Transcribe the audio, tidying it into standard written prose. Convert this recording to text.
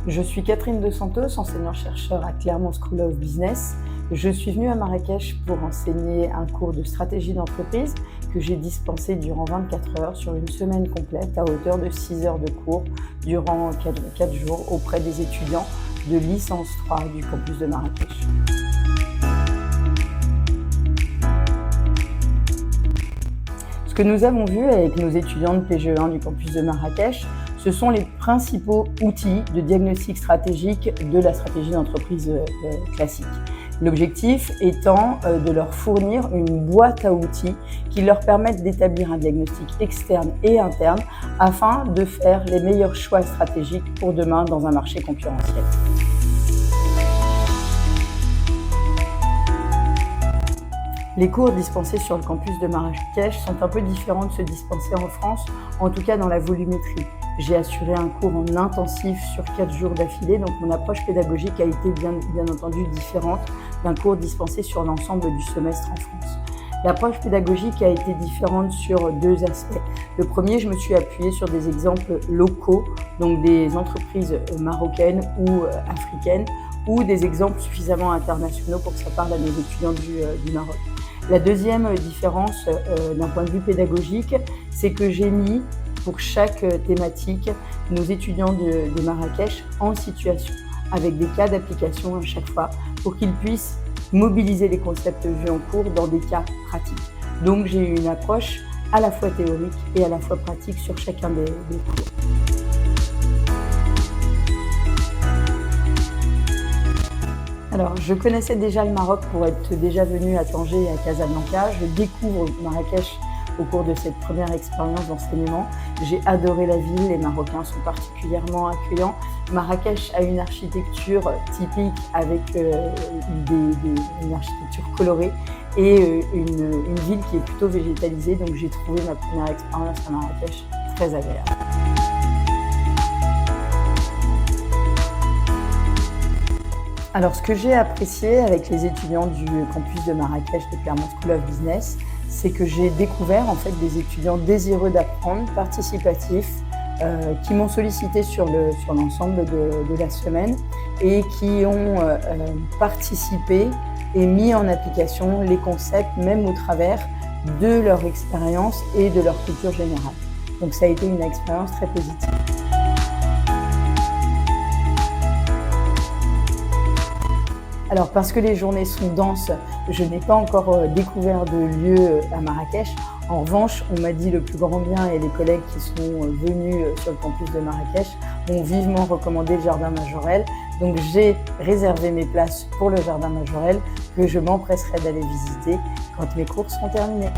Je suis Catherine De Santos, enseignant-chercheur à Clermont School of Business. Je suis venue à Marrakech pour enseigner un cours de stratégie d'entreprise que j'ai dispensé durant 24 heures sur une semaine complète à hauteur de 6 heures de cours durant 4 jours auprès des étudiants de licence 3 du campus de Marrakech. Ce que nous avons vu avec nos étudiants de PGE1 du campus de Marrakech, ce sont les principaux outils de diagnostic stratégique de la stratégie d'entreprise classique. L'objectif étant de leur fournir une boîte à outils qui leur permettent d'établir un diagnostic externe et interne afin de faire les meilleurs choix stratégiques pour demain dans un marché concurrentiel. Les cours dispensés sur le campus de Marrakech sont un peu différents de ceux dispensés en France, en tout cas dans la volumétrie. J'ai assuré un cours en intensif sur 4 jours d'affilée, donc mon approche pédagogique a été bien entendu différente d'un cours dispensé sur l'ensemble du semestre en France. L'approche pédagogique a été différente sur 2 aspects. Le premier, je me suis appuyée sur des exemples locaux, donc des entreprises marocaines ou africaines, ou des exemples suffisamment internationaux pour que ça parle à nos étudiants du Maroc. La deuxième différence d'un point de vue pédagogique, c'est que j'ai mis pour chaque thématique nos étudiants de Marrakech en situation, avec des cas d'application à chaque fois, pour qu'ils puissent mobiliser les concepts vus en cours dans des cas pratiques. Donc j'ai eu une approche à la fois théorique et à la fois pratique sur chacun des cours. Alors, je connaissais déjà le Maroc pour être déjà venue à Tanger et à Casablanca. Je découvre Marrakech au cours de cette première expérience d'enseignement. J'ai adoré la ville, les Marocains sont particulièrement accueillants. Marrakech a une architecture typique avec une architecture colorée et une ville qui est plutôt végétalisée. Donc j'ai trouvé ma première expérience à Marrakech très agréable. Alors, ce que j'ai apprécié avec les étudiants du campus de Marrakech de Clermont School of Business, c'est que j'ai découvert en fait des étudiants désireux d'apprendre, participatifs, qui m'ont sollicité sur l'ensemble de la semaine et qui ont participé et mis en application les concepts même au travers de leur expérience et de leur culture générale. Donc ça a été une expérience très positive. Alors parce que les journées sont denses, je n'ai pas encore découvert de lieu à Marrakech. En revanche, on m'a dit le plus grand bien et les collègues qui sont venus sur le campus de Marrakech m'ont vivement recommandé le Jardin Majorelle. Donc j'ai réservé mes places pour le Jardin Majorelle que je m'empresserai d'aller visiter quand mes cours seront terminés.